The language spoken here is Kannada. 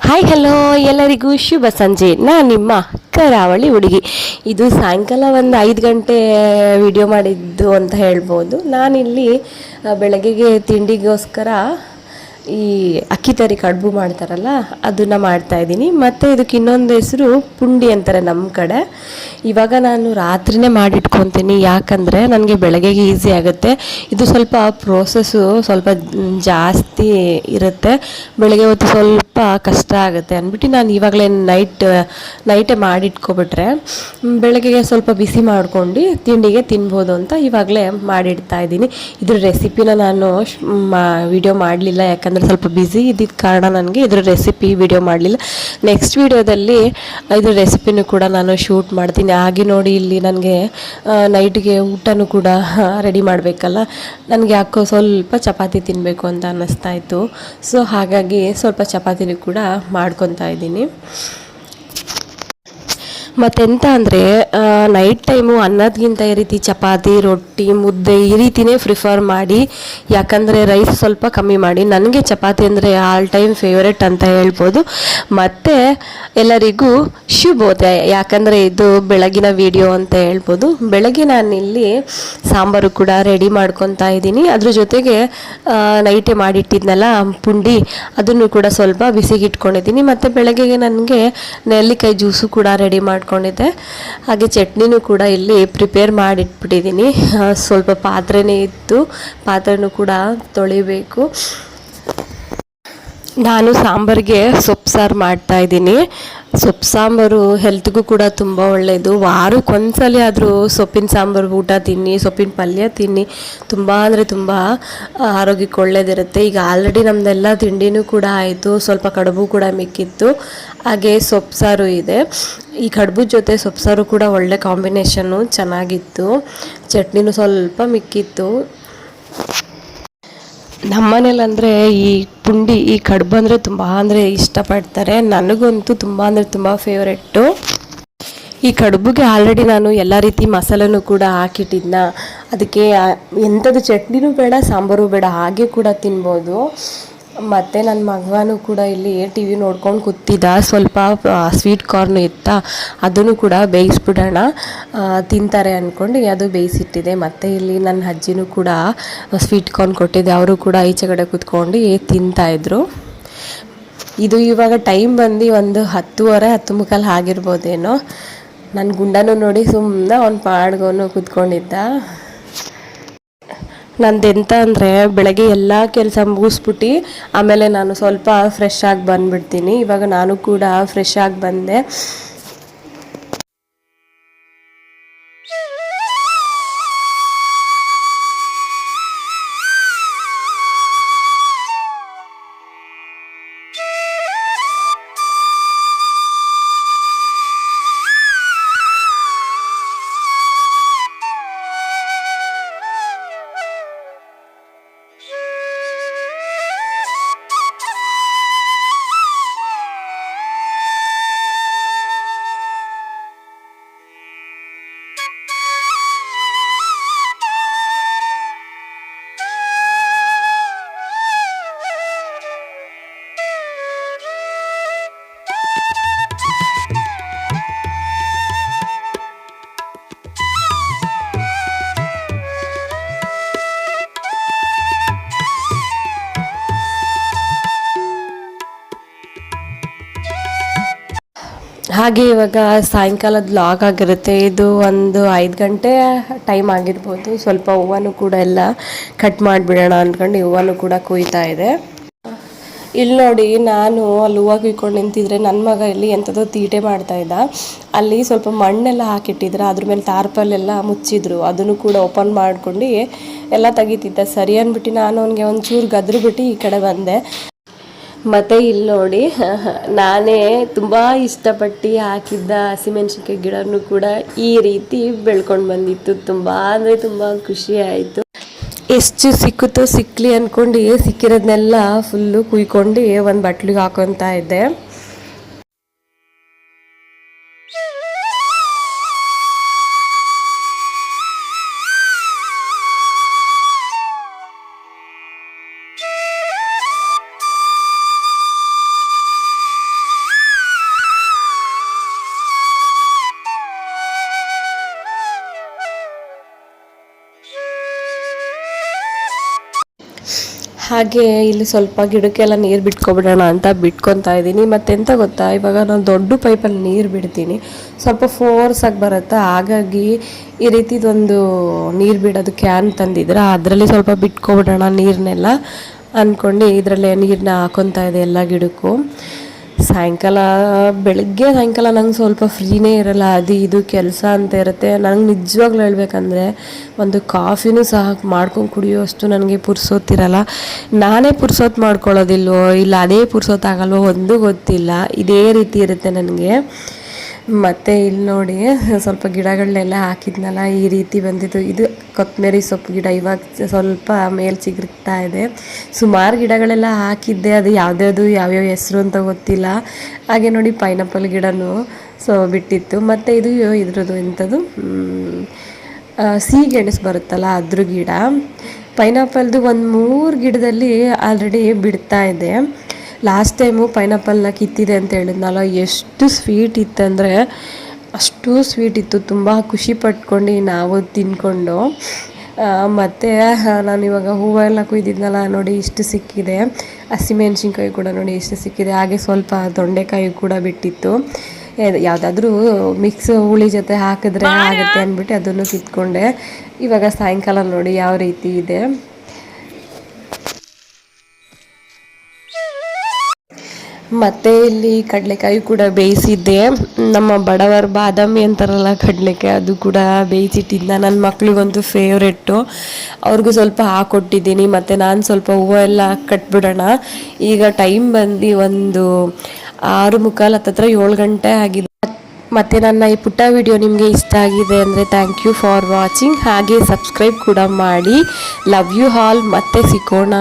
ಹಾಯ್ ಹಲೋ ಎಲ್ಲರಿಗೂ ಶುಭ ಸಂಜೆ. ನಾನು ನಿಮ್ಮ ಕರಾವಳಿ ಹುಡುಗಿ. ಇದು ಸಾಯಂಕಾಲ ಒಂದು 5 ಗಂಟೆ ವಿಡಿಯೋ ಮಾಡಿದ್ದು ಅಂತ ಹೇಳ್ಬೋದು. ನಾನಿಲ್ಲಿ ಬೆಳಗ್ಗೆಗೆ ತಿಂಡಿಗೋಸ್ಕರ ಈ ಅಕ್ಕಿ ತರಿ ಕಡುಬು ಮಾಡ್ತಾರಲ್ಲ ಅದನ್ನು ಮಾಡ್ತಾಯಿದ್ದೀನಿ. ಮತ್ತು ಇದಕ್ಕೆ ಇನ್ನೊಂದು ಹೆಸರು ಪುಂಡಿ ಅಂತಾರೆ ನಮ್ಮ ಕಡೆ. ಇವಾಗ ನಾನು ರಾತ್ರಿನೇ ಮಾಡಿಟ್ಕೊತೀನಿ, ಯಾಕಂದರೆ ನನಗೆ ಬೆಳಗ್ಗೆಗೆ ಈಸಿ ಆಗುತ್ತೆ. ಇದು ಸ್ವಲ್ಪ ಪ್ರೋಸೆಸ್ಸು ಸ್ವಲ್ಪ ಜಾಸ್ತಿ ಇರುತ್ತೆ, ಬೆಳಗ್ಗೆ ಹೊತ್ತು ಸ್ವಲ್ಪ ಕಷ್ಟ ಆಗುತ್ತೆ ಅಂದ್ಬಿಟ್ಟು ನಾನು ಇವಾಗಲೇ ನೈಟೇ ಮಾಡಿಟ್ಕೊಬಿಟ್ರೆ ಬೆಳಗ್ಗೆಗೆ ಸ್ವಲ್ಪ ಬಿಸಿ ಮಾಡ್ಕೊಂಡು ತಿಂಡಿಗೆ ತಿನ್ಬೋದು ಅಂತ ಇವಾಗಲೇ ಮಾಡಿಡ್ತಾ ಇದ್ದೀನಿ. ಇದ್ರ ರೆಸಿಪಿನ ನಾನು ವಿಡಿಯೋ ಮಾಡಲಿಲ್ಲ, ಯಾಕಂದರೆ ಸ್ವಲ್ಪ ಬ್ಯುಸಿ ಇದ್ದಿದ್ದ ಕಾರಣ ನನಗೆ ಇದರ ರೆಸಿಪಿ ವಿಡಿಯೋ ಮಾಡಲಿಲ್ಲ. ನೆಕ್ಸ್ಟ್ ವಿಡಿಯೋದಲ್ಲಿ ಇದ್ರ ರೆಸಿಪಿನೂ ಕೂಡ ನಾನು ಶೂಟ್ ಮಾಡ್ತೀನಿ. ಹಾಗೆ ನೋಡಿ ಇಲ್ಲಿ ನನಗೆ ನೈಟ್ಗೆ ಊಟನೂ ಕೂಡ ರೆಡಿ ಮಾಡಬೇಕಲ್ಲ, ನನಗೆ ಯಾಕೋ ಸ್ವಲ್ಪ ಚಪಾತಿ ತಿನ್ನಬೇಕು ಅಂತ ಅನ್ನಿಸ್ತಾ ಇತ್ತು. ಸೊ ಹಾಗಾಗಿ ಸ್ವಲ್ಪ ಚಪಾತಿನೂ ಕೂಡ ಮಾಡ್ಕೊತಾ ಇದ್ದೀನಿ. ಮತ್ತೆಂತ ಅಂದರೆ ನೈಟ್ ಟೈಮು ಅನ್ನೋದಕ್ಕಿಂತ ಈ ರೀತಿ ಚಪಾತಿ, ರೊಟ್ಟಿ, ಮುದ್ದೆ ಈ ರೀತಿಯೇ ಪ್ರಿಫರ್ ಮಾಡಿ, ಯಾಕಂದರೆ ರೈಸ್ ಸ್ವಲ್ಪ ಕಮ್ಮಿ ಮಾಡಿ. ನನಗೆ ಚಪಾತಿ ಅಂದರೆ ಆಲ್ ಟೈಮ್ ಫೇವ್ರೆಟ್ ಅಂತ ಹೇಳ್ಬೋದು. ಮತ್ತು ಎಲ್ಲರಿಗೂ ಶುಭೋದಯ, ಯಾಕಂದರೆ ಇದು ಬೆಳಗಿನ ವಿಡಿಯೋ ಅಂತ ಹೇಳ್ಬೋದು. ಬೆಳಗ್ಗೆ ನಾನಿಲ್ಲಿ ಸಾಂಬಾರು ಕೂಡ ರೆಡಿ ಮಾಡ್ಕೊತಾ ಇದ್ದೀನಿ. ಅದ್ರ ಜೊತೆಗೆ ನೈಟೇ ಮಾಡಿಟ್ಟಿದ್ನಲ್ಲ ಪುಂಡಿ, ಅದನ್ನು ಕೂಡ ಸ್ವಲ್ಪ ಬಿಸಿಗೆ ಇಟ್ಕೊಂಡಿದ್ದೀನಿ. ಮತ್ತು ಬೆಳಗ್ಗೆಗೆ ನನಗೆ ನೆಲ್ಲಿಕಾಯಿ ಜ್ಯೂಸು ಕೂಡ ರೆಡಿ ಮಾಡ್ಕೊಂಡಿದ್ದೆ. ಹಾಗೆ ಚಟ್ನಿನೂ ಕೂಡ ಇಲ್ಲಿ ಪ್ರಿಪೇರ್ ಮಾಡಿಟ್ಬಿಟ್ಟಿದ್ದೀನಿ. ಸ್ವಲ್ಪ ಪಾತ್ರೆನೇ ಇತ್ತು, ಪಾತ್ರೆನೂ ಕೂಡ ತೊಳಿಬೇಕು. ನಾನು ಸಾಂಬಾರಿಗೆ ಸೊಪ್ಪು ಸಾರು ಮಾಡ್ತಾಯಿದ್ದೀನಿ. ಸೊಪ್ಪು ಸಾಂಬಾರು ಹೆಲ್ತ್ಗೂ ಕೂಡ ತುಂಬ ಒಳ್ಳೆಯದು. ವಾರಕ್ಕೊಂದ್ಸಲ ಆದರೂ ಸೊಪ್ಪಿನ ಸಾಂಬಾರು ಊಟ ತಿನ್ನಿ, ಸೊಪ್ಪಿನ ಪಲ್ಯ ತಿನ್ನಿ, ತುಂಬ ಅಂದರೆ ತುಂಬ ಆರೋಗ್ಯಕ್ಕೆ ಒಳ್ಳೆಯದಿರುತ್ತೆ. ಈಗ ಆಲ್ರೆಡಿ ನಮ್ಮದೆಲ್ಲ ತಿಂಡಿನೂ ಕೂಡ ಆಯಿತು, ಸ್ವಲ್ಪ ಕಡುಬು ಕೂಡ ಮಿಕ್ಕಿತ್ತು, ಹಾಗೆ ಸೊಪ್ಪು ಸಾರು ಇದೆ. ಈ ಕಡುಬು ಜೊತೆ ಸೊಪ್ಪು ಸಾರು ಕೂಡ ಒಳ್ಳೆ ಕಾಂಬಿನೇಷನ್ನು, ಚೆನ್ನಾಗಿತ್ತು. ಚಟ್ನಿನೂ ಸ್ವಲ್ಪ ಮಿಕ್ಕಿತ್ತು. ನಮ್ಮನೇಲಂದರೆ ಈ ಪುಂಡಿ, ಈ ಕಡುಬು ಅಂದರೆ ತುಂಬ ಅಂದರೆ ಇಷ್ಟಪಡ್ತಾರೆ. ನನಗಂತೂ ತುಂಬ ಅಂದರೆ ತುಂಬ ಫೇವ್ರೆಟ್ಟು. ಈ ಕಡುಬಿಗೆ ಆಲ್ರೆಡಿ ನಾನು ಎಲ್ಲ ರೀತಿ ಮಸಾಲೆನೂ ಕೂಡ ಹಾಕಿಟ್ಟಿದ್ನ. ಅದಕ್ಕೆ ಎಂಥದ್ದು ಚಟ್ನಿನೂ ಬೇಡ, ಸಾಂಬಾರು ಬೇಡ, ಹಾಗೆ ಕೂಡ ತಿನ್ಬೋದು. ಮತ್ತು ನನ್ನ ಮಗನೂ ಕೂಡ ಇಲ್ಲಿ ಟಿ ವಿ ನೋಡ್ಕೊಂಡು ಕೂತಿದ್ದ. ಸ್ವಲ್ಪ ಸ್ವೀಟ್ ಕಾರ್ನ್ ಇತ್ತಾ, ಅದನ್ನು ಕೂಡ ಬೇಯಿಸ್ಬಿಡೋಣ, ತಿಂತಾರೆ ಅಂದ್ಕೊಂಡು ಅದು ಬೇಯಿಸಿಟ್ಟಿದೆ. ಮತ್ತು ಇಲ್ಲಿ ನನ್ನ ಅಜ್ಜಿನೂ ಕೂಡ ಸ್ವೀಟ್ ಕಾರ್ನ್ ಕೊಟ್ಟಿದ್ದೆ, ಅವರು ಕೂಡ ಈಚೆ ಕಡೆ ಕೂತ್ಕೊಂಡು ತಿಂತಾಯಿದ್ರು. ಇದು ಇವಾಗ ಟೈಮ್ ಬಂದು ಒಂದು 10:30, 10:45 ಆಗಿರ್ಬೋದೇನೋ. ನನ್ನ ಗುಂಡನೂ ನೋಡಿ ಸುಮ್ಮನೆ ಅವ್ನು ಪಾಡ್ಗೋನು ಕೂತ್ಕೊಂಡಿದ್ದ. ನಂದೆಂತ ಅಂದರೆ ಬೆಳಗ್ಗೆ ಎಲ್ಲ ಕೆಲಸ ಮುಗಿಸ್ಬಿಟ್ಟು ಆಮೇಲೆ ನಾನು ಸ್ವಲ್ಪ ಫ್ರೆಶ್ ಆಗಿ ಬಂದುಬಿಡ್ತೀನಿ. ಇವಾಗ ನಾನು ಕೂಡ ಫ್ರೆಶ್ ಆಗಿ ಬಂದೆ. ಹಾಗೆ ಇವಾಗ ಸಾಯಂಕಾಲದ ಲಾಗ್ ಆಗಿರುತ್ತೆ. ಇದು ಒಂದು 5 ಗಂಟೆ ಟೈಮ್ ಆಗಿರ್ಬೋದು. ಸ್ವಲ್ಪ ಹೂವನೂ ಕೂಡ ಎಲ್ಲ ಕಟ್ ಮಾಡಿಬಿಡೋಣ ಅಂದ್ಕೊಂಡು ಹೂವನೂ ಕೂಡ ಕೊಯ್ತಾ ಇದೆ. ಇಲ್ಲಿ ನೋಡಿ, ನಾನು ಅಲ್ಲಿ ಹೂವು ಕುಯ್ಕೊಂಡು ನಿಂತಿದ್ರೆ ನನ್ನ ಮಗ ಇಲ್ಲಿ ಎಂಥದೋ ತೀಟೆ ಮಾಡ್ತಾಯಿದ್ದ. ಅಲ್ಲಿ ಸ್ವಲ್ಪ ಮಣ್ಣೆಲ್ಲ ಹಾಕಿಟ್ಟಿದ್ರೆ ಅದ್ರ ಮೇಲೆ ತಾರ್ಪಲ್ಲೆಲ್ಲ ಮುಚ್ಚಿದ್ರು, ಅದನ್ನು ಕೂಡ ಓಪನ್ ಮಾಡ್ಕೊಂಡು ಎಲ್ಲ ತೆಗಿತಿದ್ದ. ಸರಿ ಅಂದ್ಬಿಟ್ಟು ನಾನು ಅವನಿಗೆ ಒಂಚೂರು ಗದ್ರುಬಿಟ್ಟು ಈ ಕಡೆ ಬಂದೆ. ಮತ್ತು ಇಲ್ಲಿ ನೋಡಿ, ನಾನೇ ತುಂಬ ಇಷ್ಟಪಟ್ಟು ಹಾಕಿದ್ದ ಹಸಿಮೆಣ್ಸಿನ್ಕಾಯಿ ಗಿಡನೂ ಕೂಡ ಈ ರೀತಿ ಬೆಳ್ಕೊಂಡು ಬಂದಿತ್ತು. ತುಂಬ ಅಂದರೆ ತುಂಬ ಖುಷಿ ಆಯಿತು. ಎಷ್ಟು ಸಿಕ್ಕುತ್ತೋ ಸಿಕ್ಕಲಿ ಅಂದ್ಕೊಂಡು ಸಿಕ್ಕಿರೋದನ್ನೆಲ್ಲ ಫುಲ್ಲು ಕುಯ್ಕೊಂಡು ಒಂದು ಬಟ್ಲಿಗೆ ಹಾಕೊತಾ ಇದ್ದೆ. ಹಾಗೆ ಇಲ್ಲಿ ಸ್ವಲ್ಪ ಗಿಡಕ್ಕೆಲ್ಲ ನೀರು ಬಿಟ್ಕೊಬಿಡೋಣ ಅಂತ ಬಿಟ್ಕೊತಾ ಇದ್ದೀನಿ. ಮತ್ತೆಂತ ಗೊತ್ತಾ, ಇವಾಗ ನಾನು ದೊಡ್ಡ ಪೈಪಲ್ಲಿ ನೀರು ಬಿಡ್ತೀನಿ, ಸ್ವಲ್ಪ ಫೋರ್ಸಾಗಿ ಬರುತ್ತೆ. ಹಾಗಾಗಿ ಈ ರೀತಿದೊಂದು ನೀರು ಬಿಡೋದು ಕ್ಯಾನ್ ತಂದಿದ್ರೆ ಅದರಲ್ಲಿ ಸ್ವಲ್ಪ ಬಿಟ್ಕೊಬಿಡೋಣ ನೀರನ್ನೆಲ್ಲ ಅಂದ್ಕೊಂಡು ಇದರಲ್ಲೇ ನೀರನ್ನ ಹಾಕೊತಾ ಇದೆ ಎಲ್ಲ ಗಿಡಕ್ಕೂ. ಬೆಳಗ್ಗೆ ಸಾಯಂಕಾಲ ನಂಗೆ ಸ್ವಲ್ಪ ಫ್ರೀನೇ ಇರಲ್ಲ, ಅದು ಇದು ಕೆಲಸ ಅಂತ ಇರುತ್ತೆ. ನಂಗೆ ನಿಜವಾಗ್ಲೂ ಹೇಳ್ಬೇಕಂದ್ರೆ ಒಂದು ಕಾಫಿನೂ ಸಹ ಮಾಡ್ಕೊಂಡು ಕುಡಿಯೋಷ್ಟು ನನಗೆ ಪುರ್ಸೊತ್ತಿರಲ್ಲ. ನಾನೇ ಪುರ್ಸೊತ್ತು ಮಾಡ್ಕೊಳ್ಳೋದಿಲ್ವೋ ಇಲ್ಲ ಅದೇ ಪುರ್ಸೊತ್ತಾಗಲ್ವೋ ಒಂದು ಗೊತ್ತಿಲ್ಲ, ಇದೇ ರೀತಿ ಇರುತ್ತೆ ನನಗೆ. ಮತ್ತು ಇಲ್ಲಿ ನೋಡಿ ಸ್ವಲ್ಪ ಗಿಡಗಳನ್ನೆಲ್ಲ ಹಾಕಿದ್ನಲ್ಲ, ಈ ರೀತಿ ಬಂದಿದ್ದು. ಇದು ಕೊತ್ತಂಬರಿ ಸೊಪ್ಪು ಗಿಡ ಇವಾಗ ಸ್ವಲ್ಪ ಮೇಲೆ ಚಿಗುರ್ತಾ ಇದೆ. ಸುಮಾರು ಗಿಡಗಳೆಲ್ಲ ಹಾಕಿದ್ದೆ, ಅದು ಯಾವ್ದ್ಯಾವುದು ಯಾವ್ಯಾವ ಹೆಸರು ಅಂತ ಗೊತ್ತಿಲ್ಲ. ಹಾಗೆ ನೋಡಿ ಪೈನಾಪಲ್ ಗಿಡನೂ ಬಿಟ್ಟಿತ್ತು. ಮತ್ತು ಇದು ಇದ್ರದ್ದು ಎಂಥದ್ದು ಸಿಹಿಗೆಣಸು ಬರುತ್ತಲ್ಲ ಅದ್ರ ಗಿಡ. ಪೈನಾಪಲ್ದು ಒಂದು 3 ಗಿಡದಲ್ಲಿ ಆಲ್ರೆಡಿ ಬಿಡ್ತಾ ಇದೆ. ಲಾಸ್ಟ್ ಟೈಮು ಪೈನಾಪಲ್ನ ಕಿತ್ತಿದೆ ಅಂತ ಹೇಳಿದ್ನಲ್ಲ, ಎಷ್ಟು ಸ್ವೀಟ್ ಇತ್ತಂದರೆ ಅಷ್ಟು ಸ್ವೀಟ್ ಇತ್ತು. ತುಂಬ ಖುಷಿ ಪಟ್ಕೊಂಡು ನಾವು ತಿಂದ್ಕೊಂಡು. ಮತ್ತು ನಾನು ಇವಾಗ ಹೂವೆಲ್ಲ ಕುಯ್ದಿದ್ನಲ್ಲ ನೋಡಿ ಇಷ್ಟು ಸಿಕ್ಕಿದೆ. ಹಸಿಮೆಣ್ಸಿನ್ಕಾಯಿ ಕೂಡ ನೋಡಿ ಎಷ್ಟು ಸಿಕ್ಕಿದೆ. ಹಾಗೆ ಸ್ವಲ್ಪ ತೊಂಡೆಕಾಯಿ ಕೂಡ ಬಿಟ್ಟಿತ್ತು. ಯಾವುದಾದ್ರೂ ಮಿಕ್ಸ್ ಹುಳಿ ಜೊತೆ ಹಾಕಿದ್ರೆ ಆಗುತ್ತೆ ಅಂದ್ಬಿಟ್ಟು ಅದನ್ನು ಕಿತ್ಕೊಂಡೆ. ಇವಾಗ ಸಾಯಂಕಾಲ ನೋಡಿ ಯಾವ ರೀತಿ ಇದೆ. ಮತ್ತು ಇಲ್ಲಿ ಕಡಲೆಕಾಯಿ ಕೂಡ ಬೇಯಿಸಿದ್ದೆ. ನಮ್ಮ ಬಡವರ ಬಾದಾಮಿ ಅಂತಾರಲ್ಲ ಕಡಲೆಕಾಯಿ, ಅದು ಕೂಡ ಬೇಯಿಸಿಟ್ಟಿದ್ದ. ನನ್ನ ಮಕ್ಳಿಗಂತೂ ಫೇವ್ರೆಟ್ಟು, ಅವ್ರಿಗೂ ಸ್ವಲ್ಪ ಹಾಕ್ಕೊಟ್ಟಿದ್ದೀನಿ. ಮತ್ತು ನಾನು ಸ್ವಲ್ಪ ಹೂವು ಎಲ್ಲ ಕಟ್ಬಿಡೋಣ. ಈಗ ಟೈಮ್ ಬಂದು ಒಂದು 6:45 ಹತ್ತತ್ರ 7 ಗಂಟೆ ಆಗಿದೆ. ಮತ್ತು ನನ್ನ ಈ ಪುಟ್ಟ ವಿಡಿಯೋ ನಿಮಗೆ ಇಷ್ಟ ಆಗಿದೆ ಅಂದರೆ ಥ್ಯಾಂಕ್ ಯು ಫಾರ್ ವಾಚಿಂಗ್. ಹಾಗೆ ಸಬ್ಸ್ಕ್ರೈಬ್ ಕೂಡ ಮಾಡಿ. Love you all. ಮತ್ತೆ ಸಿಗೋಣ.